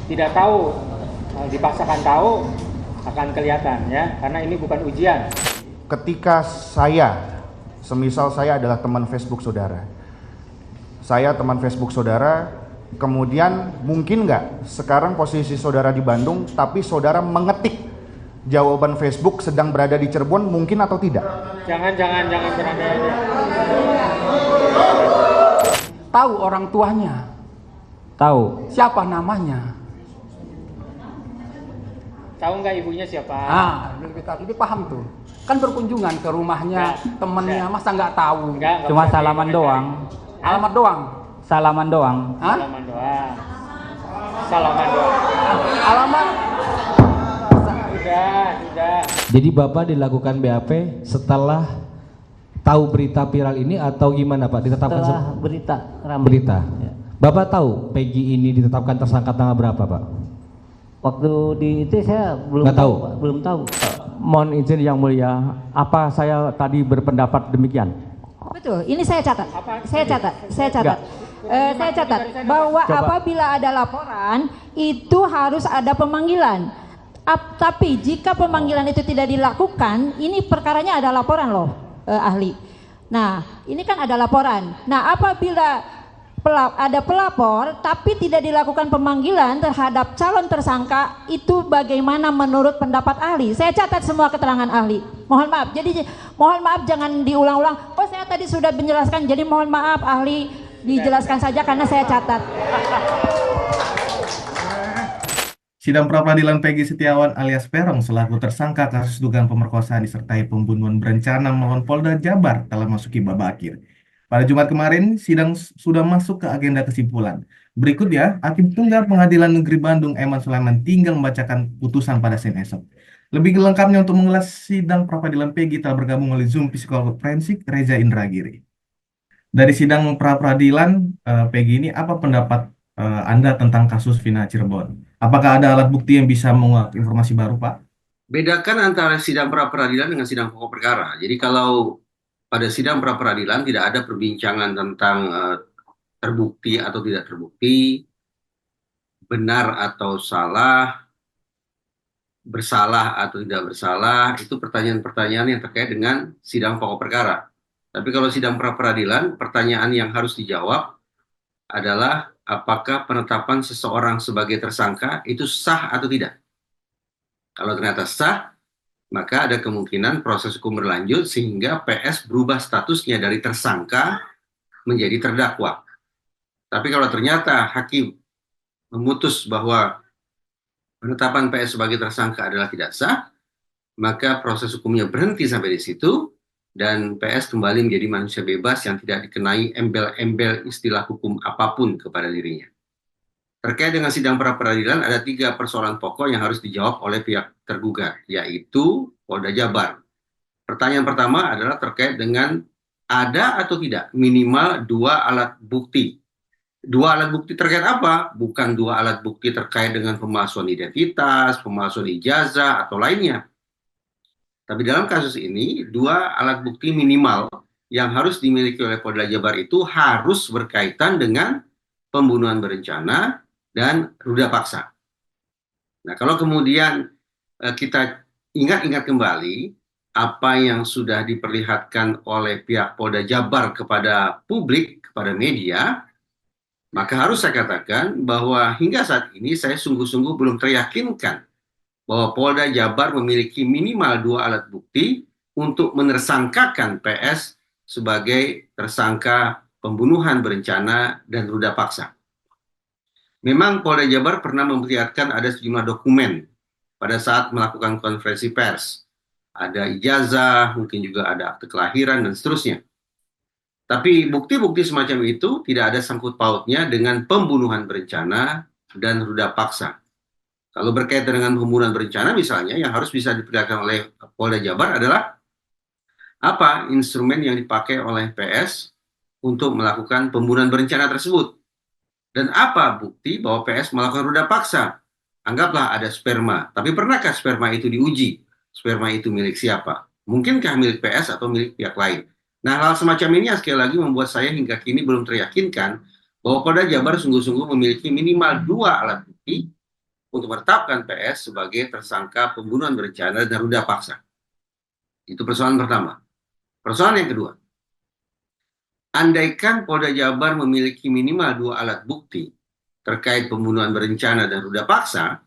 tidak tahu, dipaksakan tahu akan kelihatan ya, karena ini bukan ujian. Ketika semisal saya adalah teman Facebook saudara, kemudian mungkin nggak sekarang posisi saudara di Bandung, tapi saudara mengetik jawaban Facebook sedang berada di Cirebon, mungkin atau tidak? Jangan berandai-andai. Tahu orang tuanya? Tahu. Siapa namanya? Tahu nggak ibunya siapa? Lebih paham tuh. Kan berkunjungan ke rumahnya temennya, masa nggak tahu? Nggak Cuma usah salaman dikomentari. doang. Alamat doang. Salaman doang. Hah? Salaman doang. Salaman doang. Alamat. Sudah. Jadi Bapak dilakukan BAP setelah tahu berita viral ini atau gimana Pak? Ditetapkan Setelah berita ramai. berita. Ya. Bapak tahu Peggy ini ditetapkan tersangka tanggal berapa Pak? Waktu di itu saya belum Nggak tahu. Pak. Belum tahu. Mohon izin yang mulia, apa saya tadi berpendapat demikian? Betul, ini saya catat. Saya catat. Enggak. Saya catat bahwa Coba. apabila ada laporan itu harus ada pemanggilan. Tapi jika pemanggilan itu tidak dilakukan, ini perkaranya ada laporan loh, ahli. Nah, ini kan ada laporan. Nah, apabila ada pelapor tapi tidak dilakukan pemanggilan terhadap calon tersangka, itu bagaimana menurut pendapat ahli? Saya catat semua keterangan ahli. Mohon maaf. Jadi mohon maaf jangan diulang-ulang. Oh, saya tadi sudah menjelaskan. Jadi mohon maaf ahli, dijelaskan saja karena saya catat. Sidang pra-peradilan Peggy Setiawan alias Peron selaku tersangka kasus dugaan pemerkosaan disertai pembunuhan berencana melawan Polda Jabar telah memasuki babak akhir. Pada Jumat kemarin, sidang sudah masuk ke agenda kesimpulan. Berikutnya, Hakim Tunggal Pengadilan Negeri Bandung, Eman Sulaiman, tinggal membacakan putusan pada Senin esok. Lebih lengkapnya untuk mengulas sidang pra-peradilan Peggy telah bergabung oleh Zoom psikolog forensik Reza Indragiri. Dari sidang pra-peradilan Peggy ini, apa pendapat Anda tentang kasus Vina Cirebon? Apakah ada alat bukti yang bisa menguak informasi baru, Pak? Bedakan antara sidang pra-peradilan dengan sidang pokok perkara. Jadi kalau pada sidang pra-peradilan tidak ada perbincangan tentang terbukti atau tidak terbukti, benar atau salah, bersalah atau tidak bersalah, itu pertanyaan-pertanyaan yang terkait dengan sidang pokok perkara. Tapi kalau sidang pra-peradilan, pertanyaan yang harus dijawab adalah apakah penetapan seseorang sebagai tersangka itu sah atau tidak. Kalau ternyata sah, maka ada kemungkinan proses hukum berlanjut sehingga PS berubah statusnya dari tersangka menjadi terdakwa. Tapi kalau ternyata hakim memutus bahwa penetapan PS sebagai tersangka adalah tidak sah, maka proses hukumnya berhenti sampai di situ dan PS kembali menjadi manusia bebas yang tidak dikenai embel-embel istilah hukum apapun kepada dirinya. Terkait dengan sidang pra-peradilan, ada 3 persoalan pokok yang harus dijawab oleh pihak tergugat, yaitu Polda Jabar. Pertanyaan pertama adalah terkait dengan ada atau tidak minimal 2 alat bukti. 2 alat bukti terkait apa? Bukan 2 alat bukti terkait dengan pemalsuan identitas, pemalsuan ijazah, atau lainnya. Tapi dalam kasus ini, 2 alat bukti minimal yang harus dimiliki oleh Polda Jabar itu harus berkaitan dengan pembunuhan berencana dan ruda paksa. Nah, kalau kemudian kita ingat-ingat kembali apa yang sudah diperlihatkan oleh pihak Polda Jabar kepada publik, kepada media, maka harus saya katakan bahwa hingga saat ini saya sungguh-sungguh belum teryakinkan bahwa Polda Jabar memiliki minimal 2 alat bukti untuk menersangkakan PS sebagai tersangka pembunuhan berencana dan ruda paksa. Memang Polda Jabar pernah memperlihatkan ada sejumlah dokumen pada saat melakukan konferensi pers. Ada ijazah, mungkin juga ada akte kelahiran, dan seterusnya. Tapi bukti-bukti semacam itu tidak ada sangkut pautnya dengan pembunuhan berencana dan ruda paksa. Kalau berkaitan dengan pembunuhan berencana misalnya, yang harus bisa diperlihatkan oleh Polda Jabar adalah apa instrumen yang dipakai oleh PS untuk melakukan pembunuhan berencana tersebut. Dan apa bukti bahwa PS melakukan ruda paksa? Anggaplah ada sperma, tapi pernahkah sperma itu diuji? Sperma itu milik siapa? Mungkinkah milik PS atau milik pihak lain? Nah, hal semacam ini yang sekali lagi membuat saya hingga kini belum teryakinkan bahwa Polda Jabar sungguh-sungguh memiliki minimal 2 alat bukti untuk menetapkan PS sebagai tersangka pembunuhan berencana dan ruda paksa. Itu persoalan pertama. Persoalan yang kedua, andaikan Polda Jabar memiliki minimal 2 alat bukti terkait pembunuhan berencana dan ruda paksa,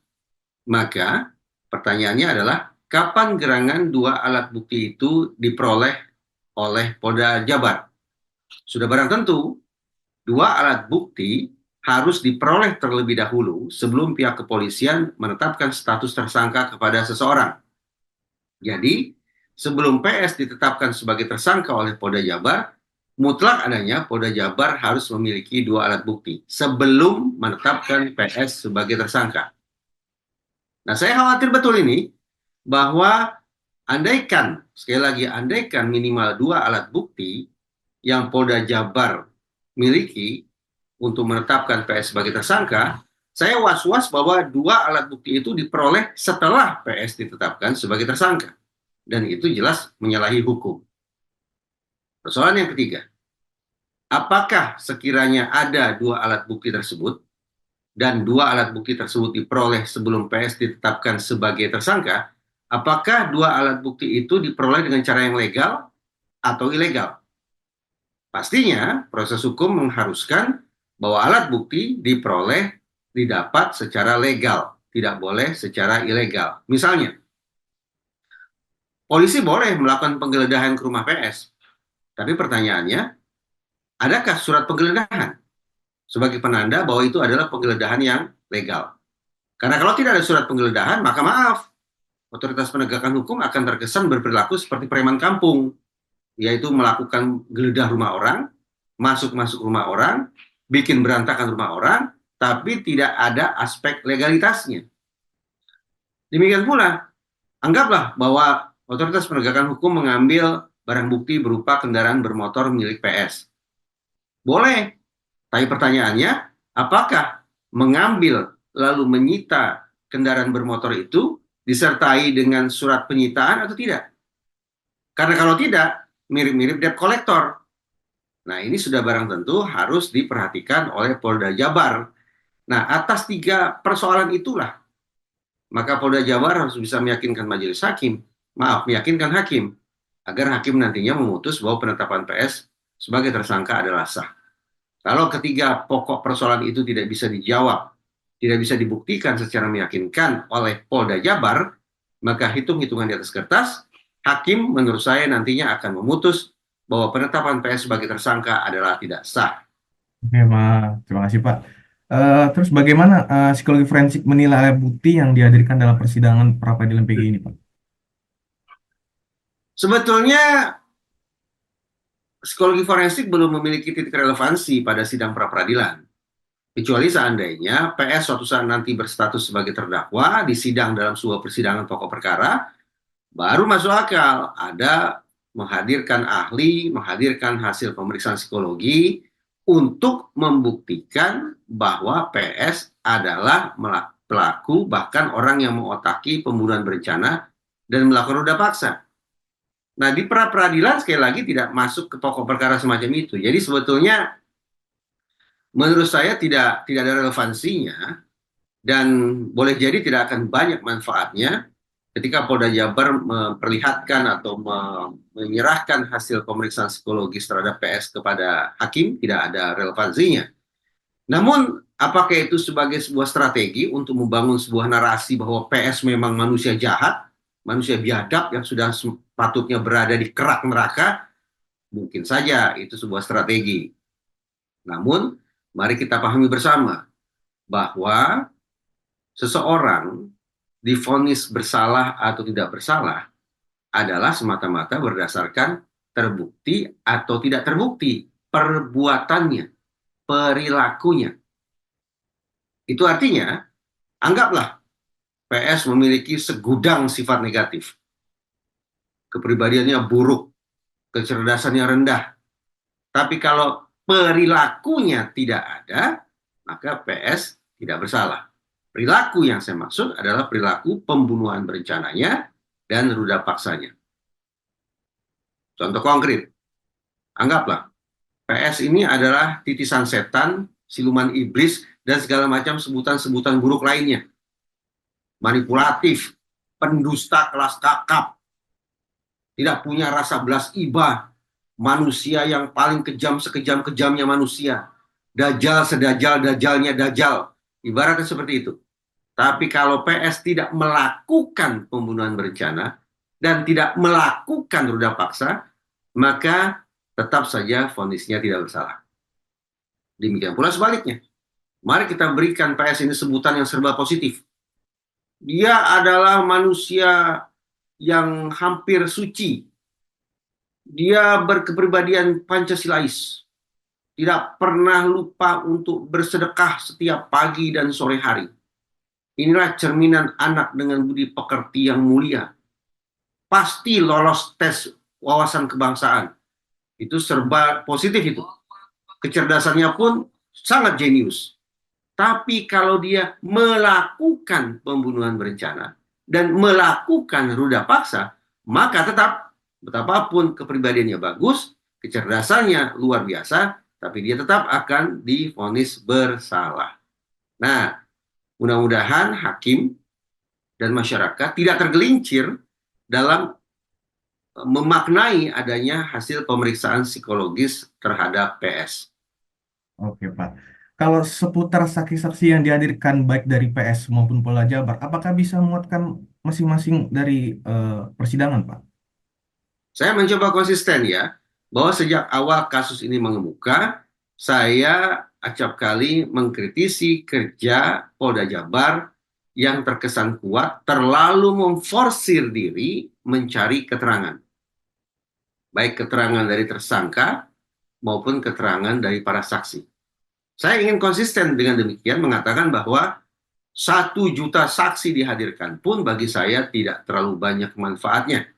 maka pertanyaannya adalah kapan gerangan 2 alat bukti itu diperoleh oleh Polda Jabar? Sudah barang tentu 2 alat bukti harus diperoleh terlebih dahulu sebelum pihak kepolisian menetapkan status tersangka kepada seseorang. Jadi, sebelum PS ditetapkan sebagai tersangka oleh Polda Jabar, mutlak adanya Polda Jabar harus memiliki 2 alat bukti sebelum menetapkan PS sebagai tersangka. Nah, saya khawatir betul ini bahwa andaikan, sekali lagi, andaikan minimal 2 alat bukti yang Polda Jabar miliki untuk menetapkan PS sebagai tersangka, saya was-was bahwa 2 alat bukti itu diperoleh setelah PS ditetapkan sebagai tersangka. Dan itu jelas menyalahi hukum. Persoalan yang ketiga, apakah sekiranya ada 2 alat bukti tersebut, dan 2 alat bukti tersebut diperoleh sebelum PS ditetapkan sebagai tersangka, apakah 2 alat bukti itu diperoleh dengan cara yang legal atau ilegal? Pastinya proses hukum mengharuskan bahwa alat bukti didapat secara legal, tidak boleh secara ilegal. Misalnya, polisi boleh melakukan penggeledahan ke rumah PS, tapi pertanyaannya, adakah surat penggeledahan sebagai penanda bahwa itu adalah penggeledahan yang legal? Karena kalau tidak ada surat penggeledahan, maka maaf, otoritas penegakan hukum akan terkesan berperilaku seperti preman kampung, yaitu melakukan geledah rumah orang, masuk-masuk rumah orang, bikin berantakan rumah orang, tapi tidak ada aspek legalitasnya. Demikian pula, anggaplah bahwa otoritas penegakan hukum mengambil barang bukti berupa kendaraan bermotor milik PS. Boleh, tapi pertanyaannya, apakah mengambil lalu menyita kendaraan bermotor itu disertai dengan surat penyitaan atau tidak? Karena kalau tidak, mirip-mirip debt collector. Nah, ini sudah barang tentu harus diperhatikan oleh Polda Jabar. Nah, atas 3 persoalan itulah, maka Polda Jabar harus bisa meyakinkan majelis hakim, meyakinkan hakim, agar hakim nantinya memutus bahwa penetapan PS sebagai tersangka adalah sah. Kalau ketiga pokok persoalan itu tidak bisa dijawab, tidak bisa dibuktikan secara meyakinkan oleh Polda Jabar, maka hitung-hitungan di atas kertas, hakim menurut saya nantinya akan memutus bahwa penetapan PS sebagai tersangka adalah tidak sah. Oke, Pak. Terima kasih, Pak. Terus bagaimana psikologi forensik menilai alat bukti yang dihadirkan dalam persidangan pra-peradilan PG ini, Pak? Sebetulnya psikologi forensik belum memiliki titik relevansi pada sidang pra-peradilan. Kecuali seandainya PS suatu saat nanti berstatus sebagai terdakwa di sidang dalam sebuah persidangan pokok perkara, baru masuk akal ada menghadirkan ahli, menghadirkan hasil pemeriksaan psikologi untuk membuktikan bahwa PS adalah pelaku, bahkan orang yang mengotaki pembunuhan berencana dan melakukan ruda paksa. Nah, di pra-peradilan sekali lagi tidak masuk ke pokok perkara semacam itu. Jadi sebetulnya menurut saya tidak ada relevansinya, dan boleh jadi tidak akan banyak manfaatnya ketika Polda Jabar memperlihatkan atau menyerahkan hasil pemeriksaan psikologis terhadap PS kepada hakim, tidak ada relevansinya. Namun, apakah itu sebagai sebuah strategi untuk membangun sebuah narasi bahwa PS memang manusia jahat, manusia biadab yang sudah sepatutnya berada di kerak neraka? Mungkin saja itu sebuah strategi. Namun, mari kita pahami bersama bahwa seseorang divonis bersalah atau tidak bersalah adalah semata-mata berdasarkan terbukti atau tidak terbukti perbuatannya, perilakunya. Itu artinya, anggaplah PS memiliki segudang sifat negatif. Kepribadiannya buruk, kecerdasannya rendah. Tapi kalau perilakunya tidak ada, maka PS tidak bersalah. Perilaku yang saya maksud adalah perilaku pembunuhan berencananya dan ruda paksanya. Contoh konkret, anggaplah PS ini adalah titisan setan, siluman iblis, dan segala macam sebutan-sebutan buruk lainnya. manipulatif, pendusta kelas kakap, tidak punya rasa belas ibah, manusia yang paling kejam sekejam-kejamnya manusia, dajjal sedajjal-dajjalnya dajjal, ibaratnya seperti itu. Tapi kalau PS tidak melakukan pembunuhan berencana dan tidak melakukan ruda paksa, maka tetap saja vonisnya tidak bersalah. Demikian pula sebaliknya. Mari kita berikan PS ini sebutan yang serba positif. Dia adalah manusia yang hampir suci. Dia berkepribadian Pancasilais. Tidak pernah lupa untuk bersedekah setiap pagi dan sore hari. Inilah cerminan anak dengan budi pekerti yang mulia. Pasti lolos tes wawasan kebangsaan. Itu serba positif itu. Kecerdasannya pun sangat jenius. Tapi kalau dia melakukan pembunuhan berencana dan melakukan ruda paksa, maka tetap, betapapun kepribadiannya bagus, kecerdasannya luar biasa, tapi dia tetap akan divonis bersalah. Nah, mudah-mudahan hakim dan masyarakat tidak tergelincir dalam memaknai adanya hasil pemeriksaan psikologis terhadap PS. Oke, Pak. Kalau seputar saksi-saksi yang dihadirkan baik dari PS maupun Polda Jabar, apakah bisa muatkan masing-masing dari persidangan, Pak? Saya mencoba konsisten ya, bahwa sejak awal kasus ini mengemuka, saya acap kali mengkritisi kerja Polda Jabar yang terkesan kuat, terlalu memforsir diri mencari keterangan. Baik keterangan dari tersangka maupun keterangan dari para saksi. Saya ingin konsisten dengan demikian mengatakan bahwa 1 juta saksi dihadirkan pun bagi saya tidak terlalu banyak manfaatnya.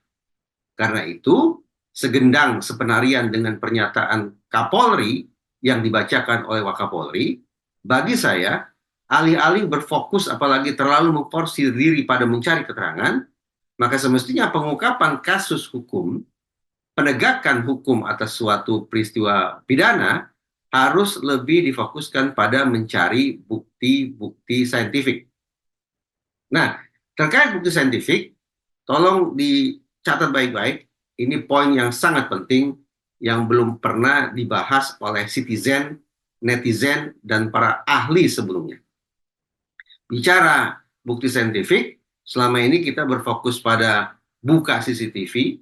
Karena itu, segendang sepenarian dengan pernyataan Kapolri yang dibacakan oleh Wakapolri, bagi saya, alih-alih berfokus apalagi terlalu memforsir diri pada mencari keterangan, maka semestinya pengungkapan kasus hukum, penegakan hukum atas suatu peristiwa pidana, harus lebih difokuskan pada mencari bukti-bukti saintifik. Nah, terkait bukti saintifik, tolong dicatat baik-baik, ini poin yang sangat penting yang belum pernah dibahas oleh citizen, netizen, dan para ahli sebelumnya. Bicara bukti saintifik, selama ini kita berfokus pada buka CCTV,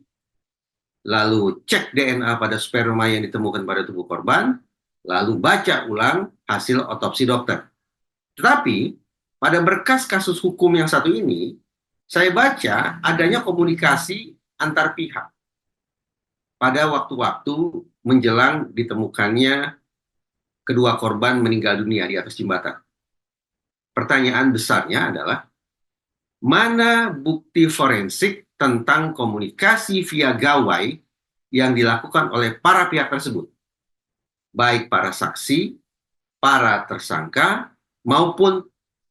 lalu cek DNA pada sperma yang ditemukan pada tubuh korban, lalu baca ulang hasil otopsi dokter. Tetapi, pada berkas kasus hukum yang satu ini, saya baca adanya komunikasi antar pihak pada waktu-waktu menjelang ditemukannya kedua korban meninggal dunia di atas jembatan. Pertanyaan besarnya adalah, mana bukti forensik tentang komunikasi via gawai yang dilakukan oleh para pihak tersebut? Baik para saksi, para tersangka, maupun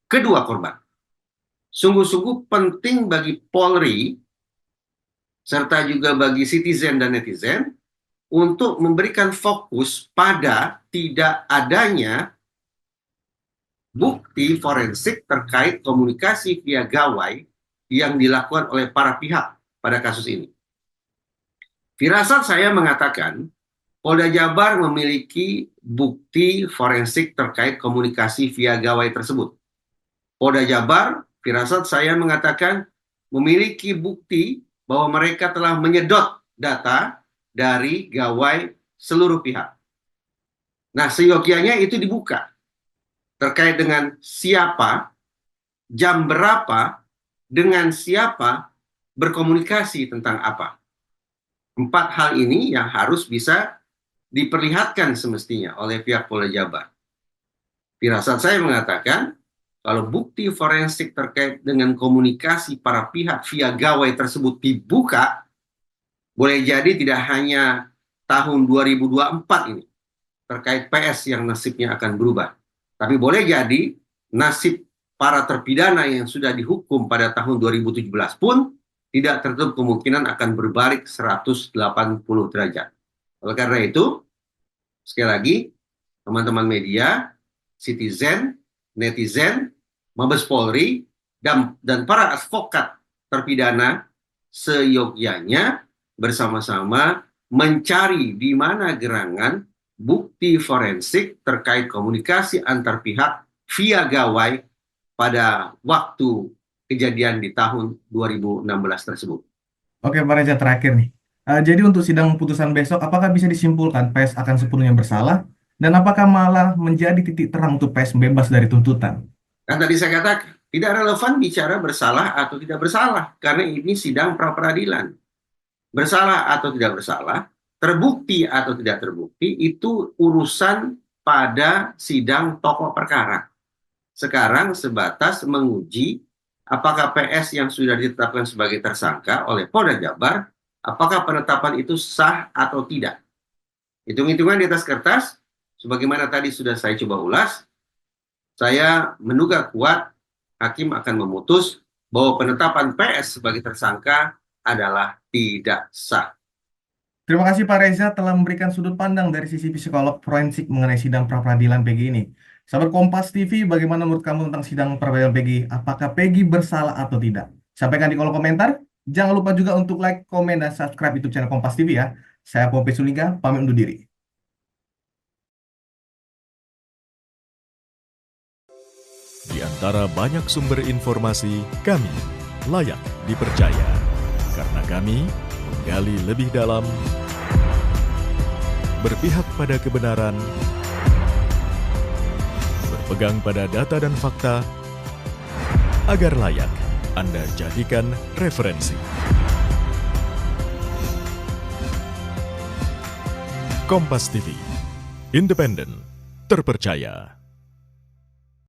kedua korban. Sungguh-sungguh penting bagi Polri, serta juga bagi citizen dan netizen, untuk memberikan fokus pada tidak adanya bukti forensik terkait komunikasi via gawai yang dilakukan oleh para pihak pada kasus ini. Firasat saya mengatakan, Polda Jabar memiliki bukti forensik terkait komunikasi via gawai tersebut. Polda Jabar, firasat saya mengatakan, memiliki bukti bahwa mereka telah menyedot data dari gawai seluruh pihak. Nah, seyogianya itu dibuka. Terkait dengan siapa, jam berapa, dengan siapa, berkomunikasi tentang apa. 4 hal ini yang harus bisa diperlihatkan semestinya oleh pihak Polda Jabar. Firasat saya mengatakan, kalau bukti forensik terkait dengan komunikasi para pihak via gawai tersebut dibuka, boleh jadi tidak hanya tahun 2024 ini, terkait PS yang nasibnya akan berubah. Tapi boleh jadi nasib para terpidana yang sudah dihukum pada tahun 2017 pun tidak tertutup kemungkinan akan berbalik 180 derajat. Oleh karena itu, sekali lagi, teman-teman media, citizen, netizen, Mabes Polri, dan para advokat terpidana seyogyanya bersama-sama mencari di mana gerangan bukti forensik terkait komunikasi antar pihak via gawai pada waktu kejadian di tahun 2016 tersebut. Oke, Pak Reza, terakhir nih. Jadi untuk sidang putusan besok, apakah bisa disimpulkan PS akan sepenuhnya bersalah? Dan apakah malah menjadi titik terang untuk PS bebas dari tuntutan? Kan tadi saya katakan, tidak relevan bicara bersalah atau tidak bersalah, karena ini sidang pra-peradilan. Bersalah atau tidak bersalah, terbukti atau tidak terbukti, itu urusan pada sidang pokok perkara. Sekarang sebatas menguji apakah PS yang sudah ditetapkan sebagai tersangka oleh Polda Jabar, apakah penetapan itu sah atau tidak. Hitung-hitungan di atas kertas, sebagaimana tadi sudah saya coba ulas, saya menduga kuat hakim akan memutus bahwa penetapan PS sebagai tersangka adalah tidak sah. Terima kasih Pak Reza telah memberikan sudut pandang dari sisi psikolog forensik mengenai sidang pra-peradilan Peggy ini. Sahabat Kompas TV, bagaimana menurut kamu tentang sidang pra-peradilan Peggy? Apakah Peggy bersalah atau tidak? Sampaikan di kolom komentar. Jangan lupa juga untuk like, komen, dan subscribe YouTube channel Kompas TV ya. Saya Pope Sulingga, pamit undur diri. Di antara banyak sumber informasi, kami layak dipercaya. Karena kami menggali lebih dalam, berpihak pada kebenaran, berpegang pada data dan fakta, agar layak Anda jadikan referensi. Kompas TV, independen, terpercaya.